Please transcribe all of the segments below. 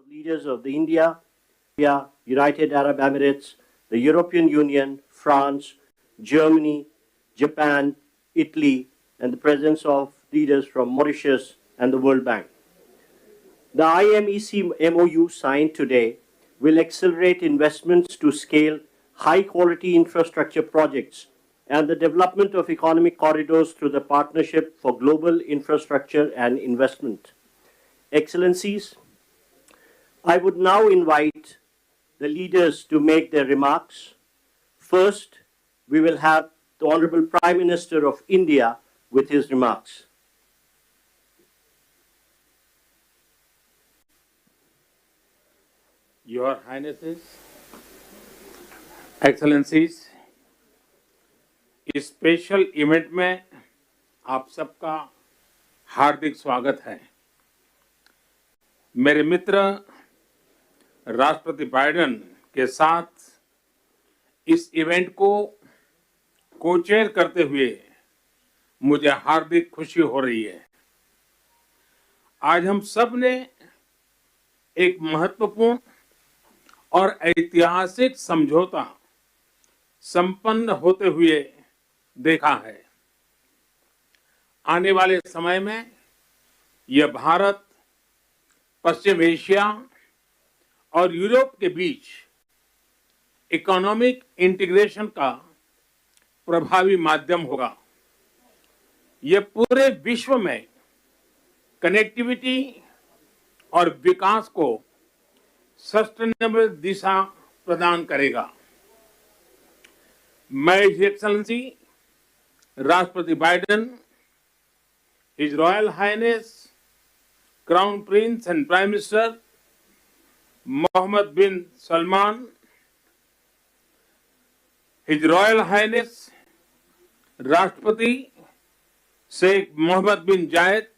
leaders of the India, United Arab Emirates, the European Union, France, Germany, Japan, Italy, and the presence of leaders from Mauritius and the World Bank. The IMEC MOU signed today will accelerate investments to scale high-quality infrastructure projects and the development of economic corridors through the Partnership for Global Infrastructure and Investment. Excellencies, I would now invite the leaders to make their remarks. First, we will have the Honorable Prime Minister of India with his remarks. Your Highnesses, Excellencies, इस special event में आप सबका हार्दिक स्वागत है। मेरे मित्र राष्ट्रपति Biden के साथ इस इवेंट को को-चेयर करते हुए मुझे हार्दिक खुशी हो रही है। आज हम सब ने एक महत्वपूर्ण और ऐतिहासिक समझौता संपन्न होते हुए देखा है। आने वाले समय में यह भारत, पश्चिम एशिया और यूरोप के बीच इकोनॉमिक इंटीग्रेशन का प्रभावी माध्यम होगा। यह पूरे विश्व में कनेक्टिविटी और विकास को सस्टेनेबल दिशा प्रदान करेगा। मैं हिज एक्सेलेंसी राष्ट्रपति Biden, his royal highness crown prince and prime minister Mohammed bin Salman, his royal highness राष्ट्रपति Sheikh Mohammed bin Zayed,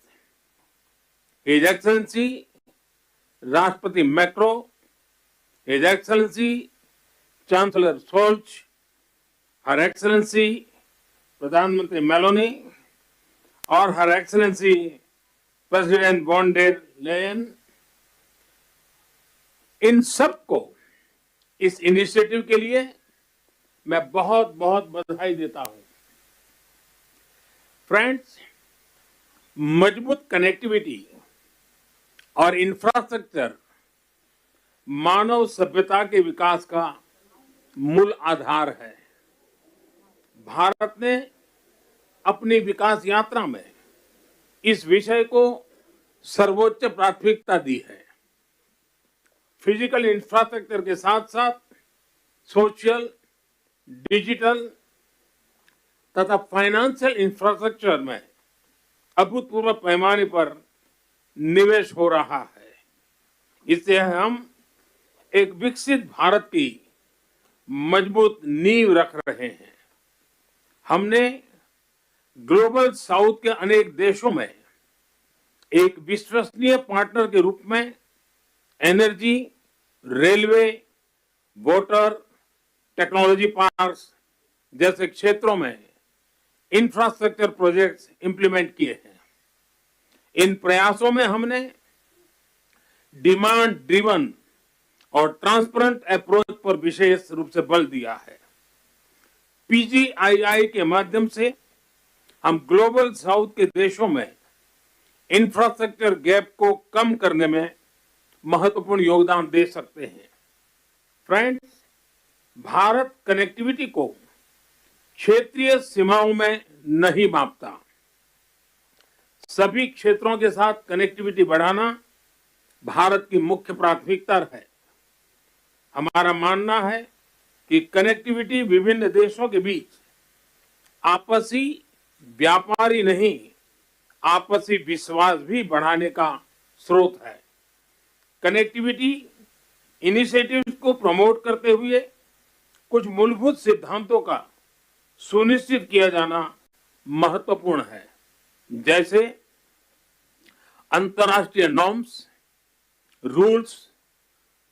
his excellency राष्ट्रपति Macron, his excellency chancellor Scholz, her excellency प्रधानमंत्री Meloni और her excellency president von der Leyen, इन सबको इस initiative के लिए मैं बहुत बहुत बधाई देता हूं। फ्रेंड्स, मजबूत कनेक्टिविटी और इंफ्रास्ट्रक्चर मानव सभ्यता के विकास का मूल आधार है। भारत ने अपनी विकास यात्रा में इस विषय को सर्वोच्च प्राथमिकता दी है। फिजिकल इंफ्रास्ट्रक्चर के साथ साथ सोशल, डिजिटल तथा फाइनेंशियल इंफ्रास्ट्रक्चर में अभूतपूर्व पैमाने पर निवेश हो रहा है। इससे हम एक विकसित भारत की मजबूत नींव रख रहे हैं। हमने ग्लोबल साउथ के अनेक देशों में एक विश्वसनीय पार्टनर के रूप में energy, railway, water, technology parks जैसे क्षेत्रों में इंफ्रास्ट्रक्चर प्रोजेक्ट्स इंप्लीमेंट किए हैं। इन प्रयासों में हमने डिमांड ड्रिवन और ट्रांसपेरेंट अप्रोच पर विशेष रूप से बल दिया है। PGII के माध्यम से हम ग्लोबल साउथ के देशों में इंफ्रास्ट्रक्चर गैप को कम करने में महत्वपूर्ण योगदान दे सकते हैं। फ्रेंड्स, भारत कनेक्टिविटी को क्षेत्रीय सीमाओं में नहीं मापता। सभी क्षेत्रों के साथ कनेक्टिविटी बढ़ाना भारत की मुख्य प्राथमिकता है। हमारा मानना है कि कनेक्टिविटी विभिन्न देशों के बीच आपसी व्यापार ही नहीं, आपसी विश्वास भी बढ़ाने का स्रोत है। कनेक्टिविटी इनिशिएटिव्स को प्रमोट करते हुए कुछ मूलभूत सिद्धांतों का सुनिश्चित किया जाना महत्वपूर्ण है, जैसे अंतर्राष्ट्रीय नॉर्म्स, रूल्स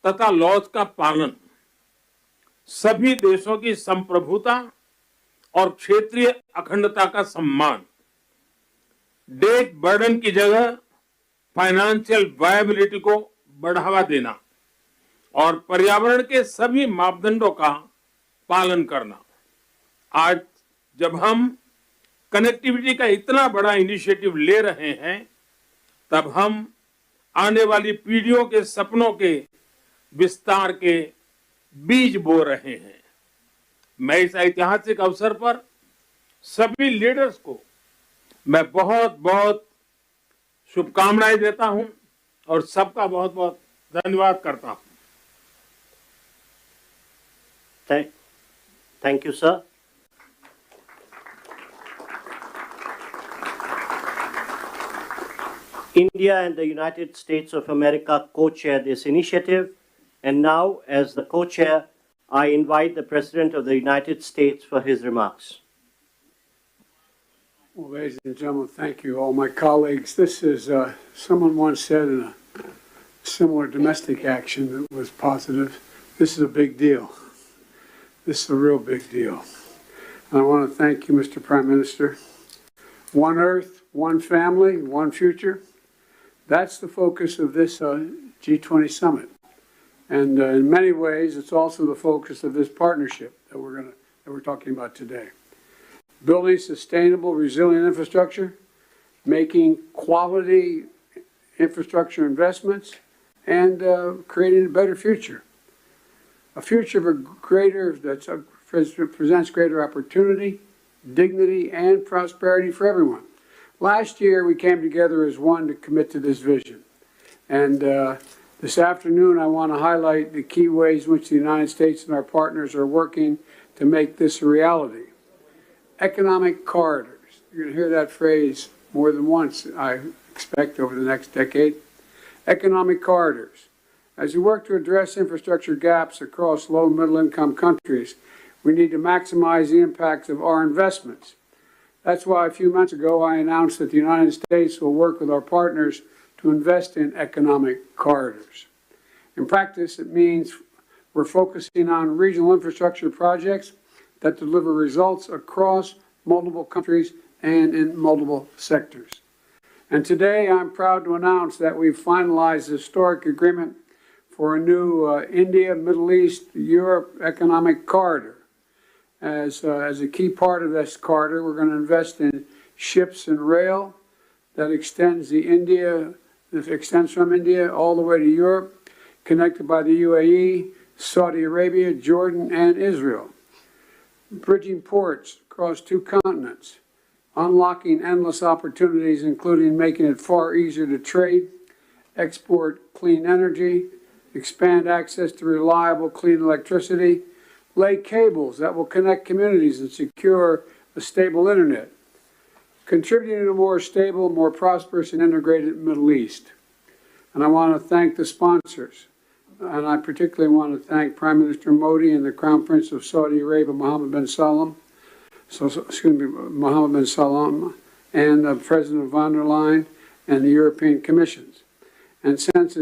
तथा लॉज का पालन, सभी देशों की संप्रभुता और क्षेत्रीय अखंडता का सम्मान, डेट बर्डन की जगह फाइनेंशियल वायबिलिटी को बढ़ावा देना और पर्यावरण के सभी मापदंडों का पालन करना। आज जब हम कनेक्टिविटी का इतना बड़ा इनिशिएटिव ले रहे हैं, तब हम आने वाली पीढ़ियों के सपनों के विस्तार के बीज बो रहे हैं। मैं इस ऐतिहासिक अवसर पर सभी लीडर्स को मैं बहुत बहुत शुभकामनाएं देता हूं और सबका बहुत बहुत धन्यवाद करता हूं। Thank you, sir. India and the United States of America co-chair this initiative, and now, as the co-chair, I invite the President of the United States for his remarks. Well, ladies and gentlemen, thank you, all my colleagues. This is, someone once said in a similar domestic action that was positive, this is a big deal. This is a real big deal. And I want to thank you, Mr. Prime Minister. One Earth, one family, one future. That's the focus of this G20 Summit. And in many ways, it's also the focus of this partnership that we're talking about today. Building sustainable, resilient infrastructure, making quality infrastructure investments, and creating a better future. A future that presents greater opportunity, dignity, and prosperity for everyone. Last year, we came together as one to commit to this vision. And this afternoon, I want to highlight the key ways in which the United States and our partners are working to make this a reality. Economic corridors. You're going to hear that phrase more than once, I expect, over the next decade. Economic corridors. As we work to address infrastructure gaps across low and middle income countries, we need to maximize the impacts of our investments. That's why a few months ago I announced that the United States will work with our partners to invest in economic corridors. In practice, it means we're focusing on regional infrastructure projects that deliver results across multiple countries and in multiple sectors. And today I'm proud to announce that we've finalized a historic agreement for a new India, Middle East, Europe economic corridor. As a key part of this corridor, we're going to invest in ships and rail that extends from India all the way to Europe, connected by the UAE, Saudi Arabia, Jordan, and Israel. Bridging ports across two continents, unlocking endless opportunities, including making it far easier to trade, export clean energy, expand access to reliable, clean electricity, lay cables that will connect communities and secure a stable internet, contributing to a more stable, more prosperous, and integrated Middle East. And I want to thank the sponsors. And I particularly want to thank Prime Minister Modi and the Crown Prince of Saudi Arabia, Mohammed bin Salman, and President von der Leyen and the European Commissions. And since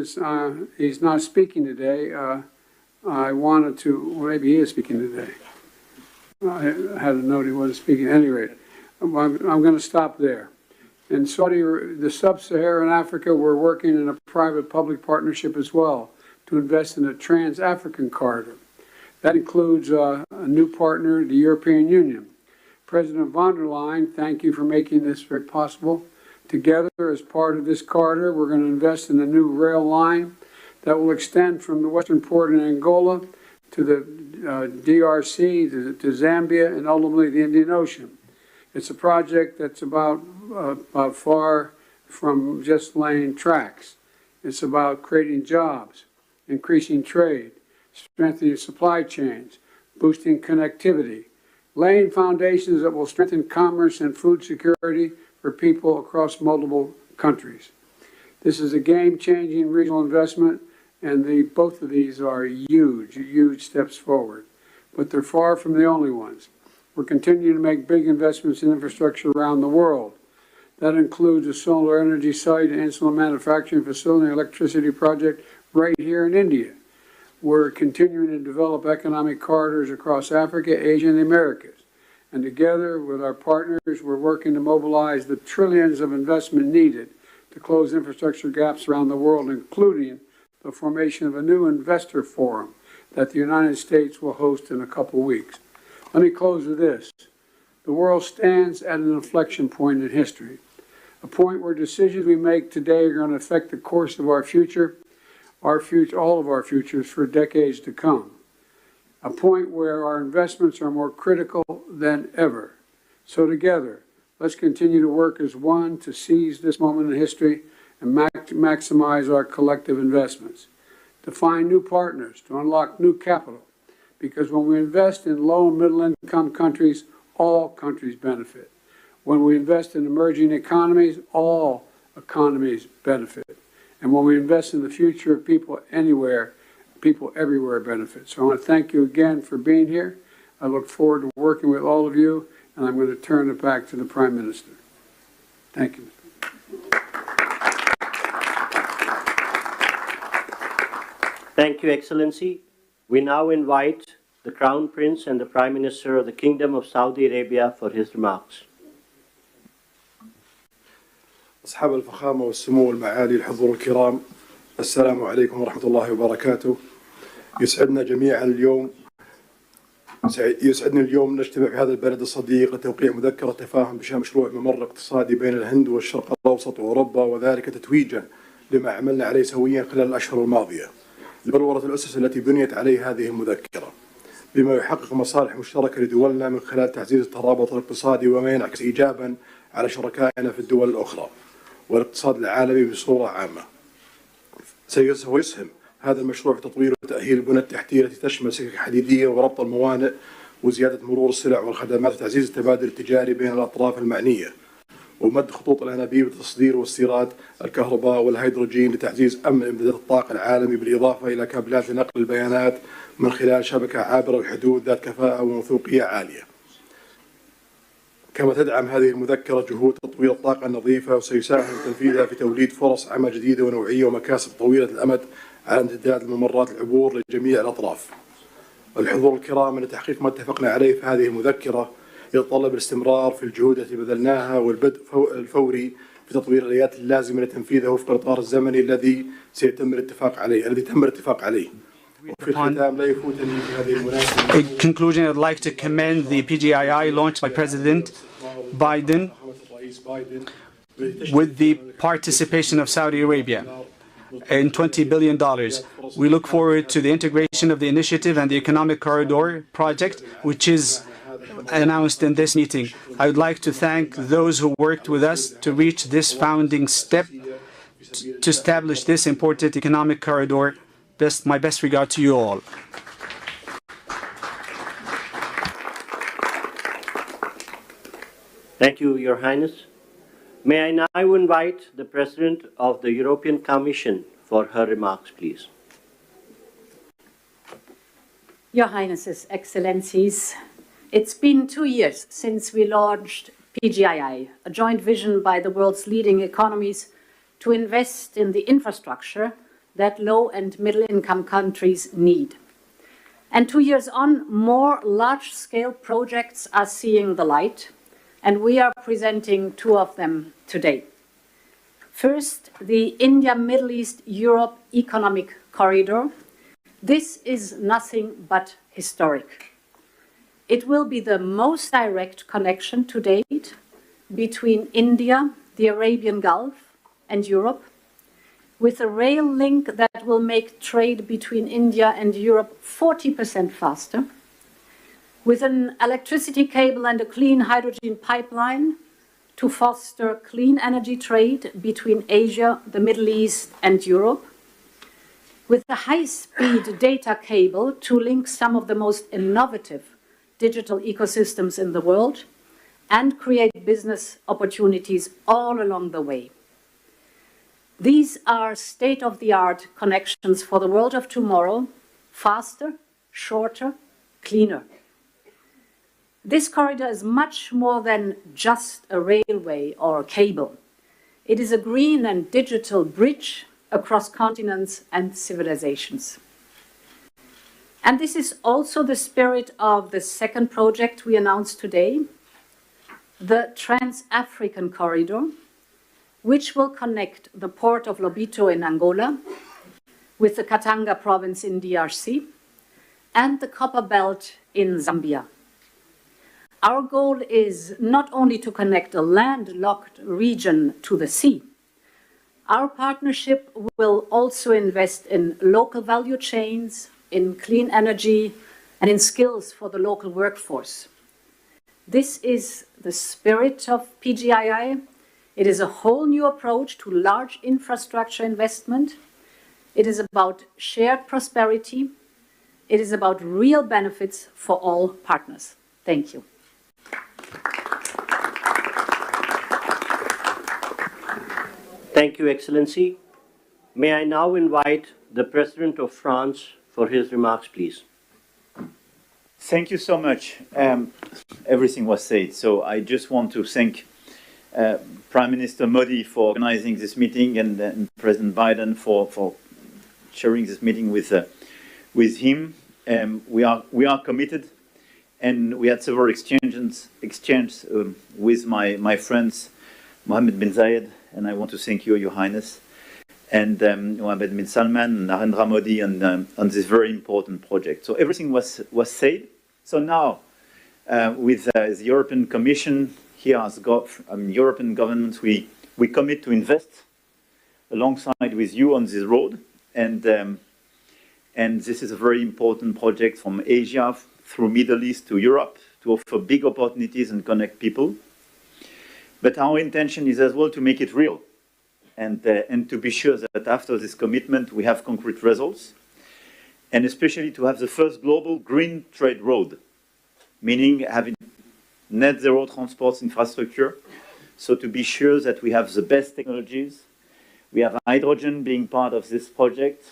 he's not speaking today, I wanted to, well, maybe he is speaking today. I had a note he wasn't speaking. At any rate, I'm going to stop there. In the sub-Saharan Africa, we're working in a private-public partnership as well to invest in a trans-African corridor. That includes a new partner, the European Union. President von der Leyen, thank you for making this very possible. Together, as part of this corridor, we're going to invest in a new rail line that will extend from the western port in Angola to the DRC, to Zambia, and ultimately the Indian Ocean. It's a project that's about far from just laying tracks. It's about creating jobs, increasing trade, strengthening supply chains, boosting connectivity, laying foundations that will strengthen commerce and food security for people across multiple countries. This is a game-changing regional investment, and both of these are huge steps forward. But they're far from the only ones. We're continuing to make big investments in infrastructure around the world. That includes a solar energy site, an insulin manufacturing facility, and electricity project right here in India. We're continuing to develop economic corridors across Africa, Asia, and the Americas. And together with our partners, we're working to mobilize the trillions of investment needed to close infrastructure gaps around the world, including the formation of a new investor forum that the United States will host in a couple weeks. Let me close with this. The world stands at an inflection point in history, a point where decisions we make today are going to affect the course of our future, all of our futures for decades to come. A point where our investments are more critical than ever. So together, let's continue to work as one to seize this moment in history and maximize our collective investments, to find new partners, to unlock new capital, because when we invest in low and middle income countries, all countries benefit. When we invest in emerging economies, all economies benefit. And when we invest in the future of people anywhere, people everywhere benefit. So I want to thank you again for being here. I look forward to working with all of you, and I'm going to turn it back to the Prime Minister. Thank you. Thank you, Excellency. We now invite the Crown Prince and the Prime Minister of the Kingdom of Saudi Arabia for his remarks. أصحاب الفخامة والسمو والمعالي الحضور الكرام، السلام عليكم ورحمة الله وبركاته. يسعدني اليوم نجتمع في هذا البلد الصديق لتوقيع مذكرة تفاهم بشأن مشروع ممر اقتصادي بين الهند والشرق الأوسط وأوروبا، وذلك تتويجا لما عملنا عليه سويا خلال الأشهر الماضية لبلورة الأسس التي بنيت عليه هذه المذكرة، بما يحقق مصالح مشتركة لدولنا من خلال تعزيز الترابط الاقتصادي وما ينعكس إيجابا على شركائنا في الدول الأخرى والاقتصاد العالمي بصورة عامة. سيسهم هذا المشروع في تطوير وتأهيل البنى التحتية التي تشمل سكك حديدية وربط الموانئ وزيادة مرور السلع والخدمات وتعزيز التبادل التجاري بين الأطراف المعنية، ومد خطوط الأنابيب لتصدير واستيراد الكهرباء والهيدروجين لتعزيز أمن إمدادات الطاقة العالمي، بالإضافة إلى كابلات لنقل البيانات من خلال شبكة عابرة الحدود ذات كفاءة وموثوقية عالية. كما تدعم هذه المذكرة جهود تطوير الطاقة النظيفة، وسيساهم تنفيذها في توليد فرص عمل جديدة ونوعية ومكاسب طويلة الأمد على امتداد الممرات العبور لجميع الأطراف. الحضور الكرام، أن تحقيق ما اتفقنا عليه في هذه المذكرة يتطلب الاستمرار في الجهود التي بذلناها والبدء الفوري في تطوير الآليات اللازمة لتنفيذها وفق الإطار الزمني الذي تم الاتفاق عليه. وفي الختام لا يفوتني في هذه المناسبة. In conclusion, I'd like to commend the PGII launched by President Biden with the participation of Saudi Arabia in $20 billion. We look forward to the integration of the initiative and the Economic Corridor project, which is announced in this meeting. I would like to thank those who worked with us to reach this founding step to establish this important economic corridor. My best regard to you all. Thank you, Your Highness. May I now invite the President of the European Commission for her remarks, please. Your Highnesses, Excellencies, it's been 2 years since we launched PGII, a joint vision by the world's leading economies to invest in the infrastructure that low and middle income countries need. And 2 years on, more large-scale projects are seeing the light, and we are presenting two of them today. First, the India-Middle East-Europe Economic Corridor. This is nothing but historic. It will be the most direct connection to date between India, the Arabian Gulf, and Europe, with a rail link that will make trade between India and Europe 40% faster, with an electricity cable and a clean hydrogen pipeline to foster clean energy trade between Asia, the Middle East, and Europe, with a high-speed data cable to link some of the most innovative digital ecosystems in the world and create business opportunities all along the way. These are state-of-the-art connections for the world of tomorrow, faster, shorter, cleaner. This corridor is much more than just a railway or a cable. It is a green and digital bridge across continents and civilizations. And this is also the spirit of the second project we announced today, the Trans-African Corridor, which will connect the port of Lobito in Angola with the Katanga province in DRC, and the Copper Belt in Zambia. Our goal is not only to connect a landlocked region to the sea. Our partnership will also invest in local value chains, in clean energy, and in skills for the local workforce. This is the spirit of PGII. It is a whole new approach to large infrastructure investment. It is about shared prosperity. It is about real benefits for all partners. Thank you. Thank you, Excellency. May I now invite the President of France for his remarks, please. Thank you so much. Everything was said, so I just want to thank Prime Minister Modi for organizing this meeting and President Biden for sharing this meeting with him. We are committed, and we had several exchanges with my friends Mohammed bin Zayed, and I want to thank you, Your Highness, and Mohammed bin Salman and Narendra Modi on this very important project. So everything was said. So now, with the European Commission here as European governments, we commit to invest alongside with you on this road, and this is a very important project from Asia through Middle East to Europe to offer big opportunities and connect people. But our intention is as well to make it real, and to be sure that after this commitment we have concrete results, and especially to have the first global green trade road, meaning having net zero transport infrastructure, so to be sure that we have the best technologies. We have hydrogen being part of this project,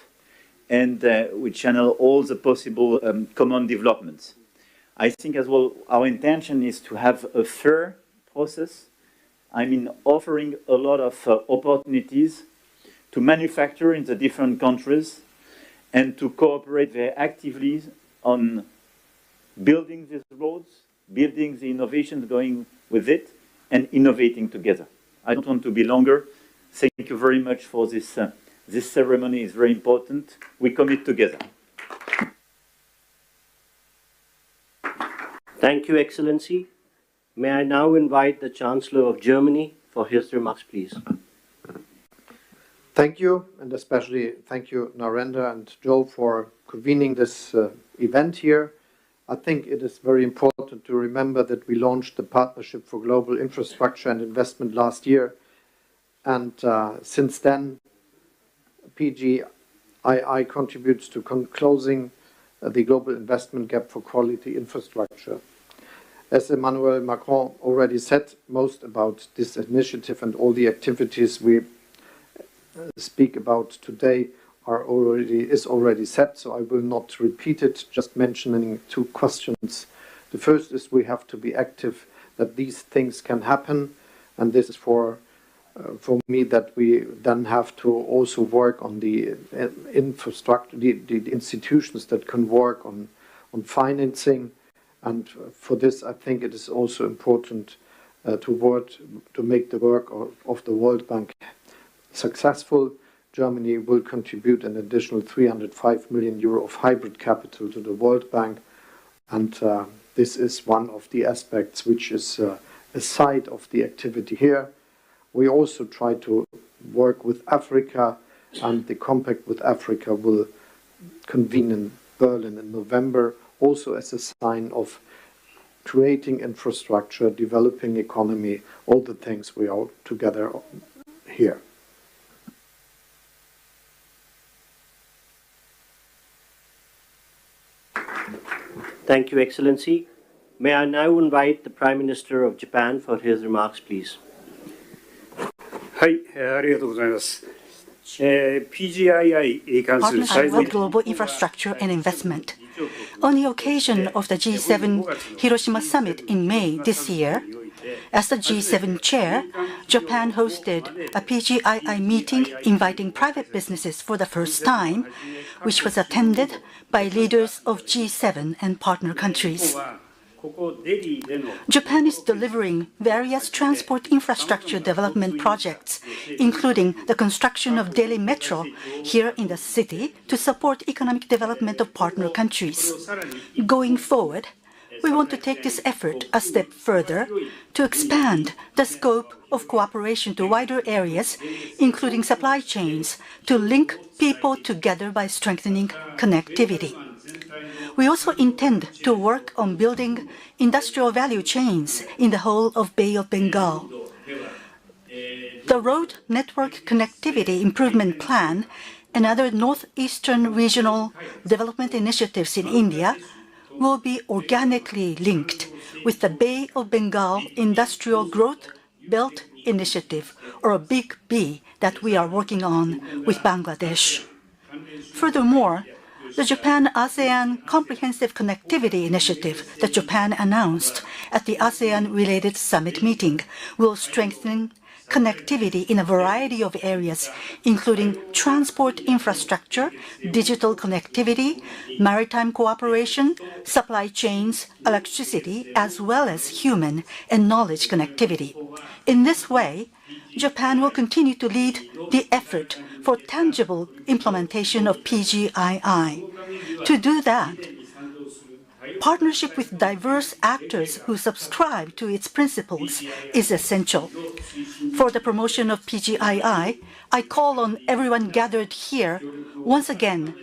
and we channel all the possible common developments. I think as well our intention is to have a fair process. I mean, offering a lot of opportunities to manufacture in the different countries and to cooperate very actively on building these roads, building the innovations going with it, and innovating together. I don't want to be longer. Thank you very much for this. This ceremony is very important. We commit together. Thank you, Excellency. May I now invite the Chancellor of Germany for his remarks, please. Thank you, and especially thank you, Narendra and Joe, for convening this event here. I think it is very important to remember that we launched the Partnership for Global Infrastructure and Investment last year, and since then, PGII contributes to closing the global investment gap for quality infrastructure. As Emmanuel Macron already said, most about this initiative and all the activities we speak about today is already set, so I will not repeat it, just mentioning two questions. The first is we have to be active that these things can happen, and this is for me that we then have to also work on the infrastructure, the institutions that can work on financing. And for this, I think it is also important to make the work of the World Bank successful. Germany will contribute an additional 305 million euro of hybrid capital to the World Bank. And this is one of the aspects which is a side of the activity here. We also try to work with Africa, and the compact with Africa will convene in Berlin in November, also as a sign of creating infrastructure, developing economy, all the things we are together here. Thank you, Excellency. May I now invite the Prime Minister of Japan for his remarks, please. はい、ありがとうございます。PGII に関する Partnership for Global Infrastructure and Investment. On the occasion of the G7 Hiroshima Summit in May this year, as the G7 chair, Japan hosted a PGII meeting inviting private businesses for the first time, which was attended by leaders of G7 and partner countries. Japan is delivering various transport infrastructure development projects, including the construction of Delhi Metro here in the city to support economic development of partner countries. Going forward, we want to take this effort a step further to expand the scope of cooperation to wider areas, including supply chains, to link people together by strengthening connectivity. We also intend to work on building industrial value chains in the whole of Bay of Bengal. The Road Network Connectivity Improvement Plan and other northeastern regional development initiatives in India will be organically linked with the Bay of Bengal Industrial Growth Belt Initiative, or a Big B, that we are working on with Bangladesh. Furthermore, the Japan-ASEAN Comprehensive Connectivity Initiative that Japan announced at the ASEAN-related summit meeting will strengthen connectivity in a variety of areas, including transport infrastructure, digital connectivity, maritime cooperation, supply chains, electricity, as well as human and knowledge connectivity. In this way, Japan will continue to lead the effort for tangible implementation of PGII. To do that, partnership with diverse actors who subscribe to its principles is essential. For the promotion of PGII, I call on everyone gathered here once again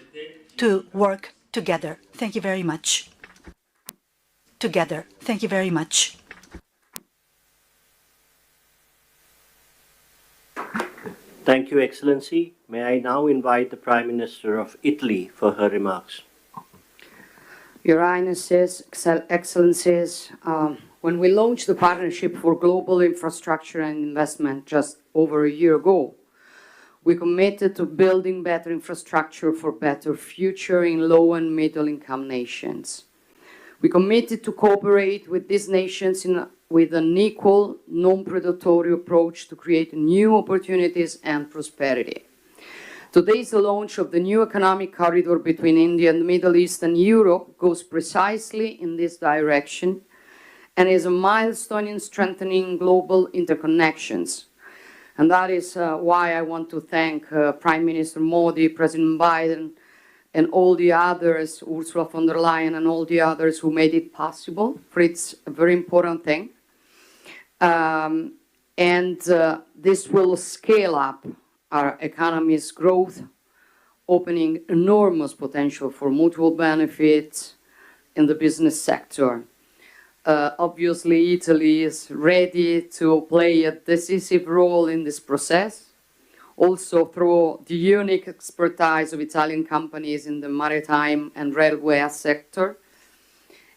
to work together. Thank you very much. Together. Thank you very much. Thank you, Excellency. May I now invite the Prime Minister of Italy for her remarks. Your Highnesses, Excellencies, when we launched the Partnership for Global Infrastructure and Investment just over a year ago, we committed to building better infrastructure for better future in low and middle income nations. We committed to cooperate with these nations with an equal, non-predatory approach to create new opportunities and prosperity. Today's launch of the new economic corridor between India and the Middle East and Europe goes precisely in this direction and is a milestone in strengthening global interconnections. And that is why I want to thank Prime Minister Modi, President Biden, and all the others, Ursula von der Leyen and all the others who made it possible, for it's a very important thing. This will scale up our economy's growth, opening enormous potential for mutual benefits in the business sector. Obviously, Italy is ready to play a decisive role in this process, also through the unique expertise of Italian companies in the maritime and railway sector.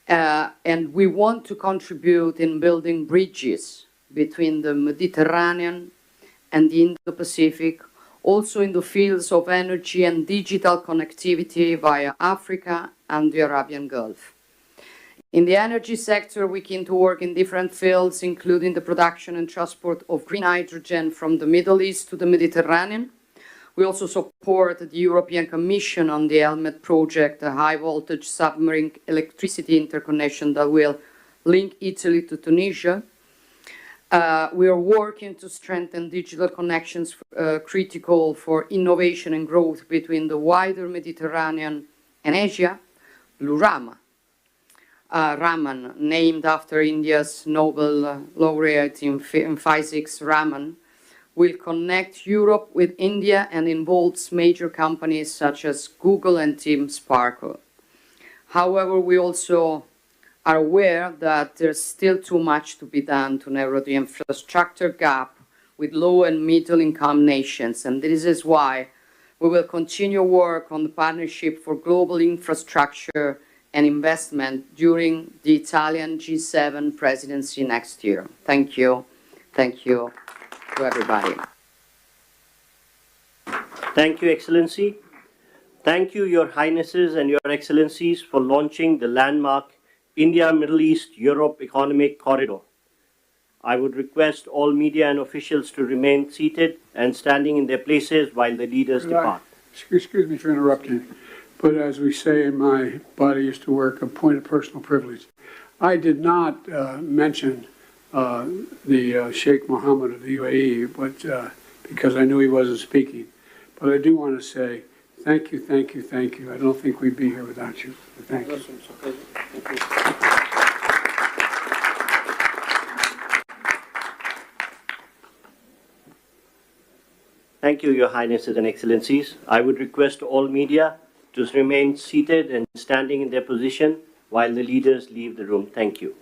And we want to contribute in building bridges between the Mediterranean and the Indo-Pacific, also in the fields of energy and digital connectivity via Africa and the Arabian Gulf. In the energy sector, we can to work in different fields, including the production and transport of green hydrogen from the Middle East to the Mediterranean. We also support the European Commission on the Helmet project, a high-voltage submarine electricity interconnection that will link Italy to Tunisia. We are working to strengthen digital connections critical for innovation and growth between the wider Mediterranean and Asia. Blue Raman, named after India's Nobel laureate in physics, Raman, will connect Europe with India and involves major companies such as Google and Team Sparkle. However, we also are aware that there's still too much to be done to narrow the infrastructure gap with low and middle income nations, and this is why we will continue work on the Partnership for Global Infrastructure and Investment during the Italian G7 presidency next year. Thank you. Thank you to everybody. Thank you, Excellency. Thank you, Your Highnesses and Your Excellencies, for launching the landmark India, Middle East, Europe Economic Corridor. I would request all media and officials to remain seated and standing in their places while the leaders depart. Excuse me for interrupting, but as we say in my body used to work, a point of personal privilege. I did not mention the Sheikh Mohammed of the UAE, but because I knew he wasn't speaking. But I do want to say thank you, thank you, thank you. I don't think we'd be here without you. Thank you. Thank you, Your Highnesses and Excellencies. I would request all media to remain seated and standing in their position while the leaders leave the room. Thank you.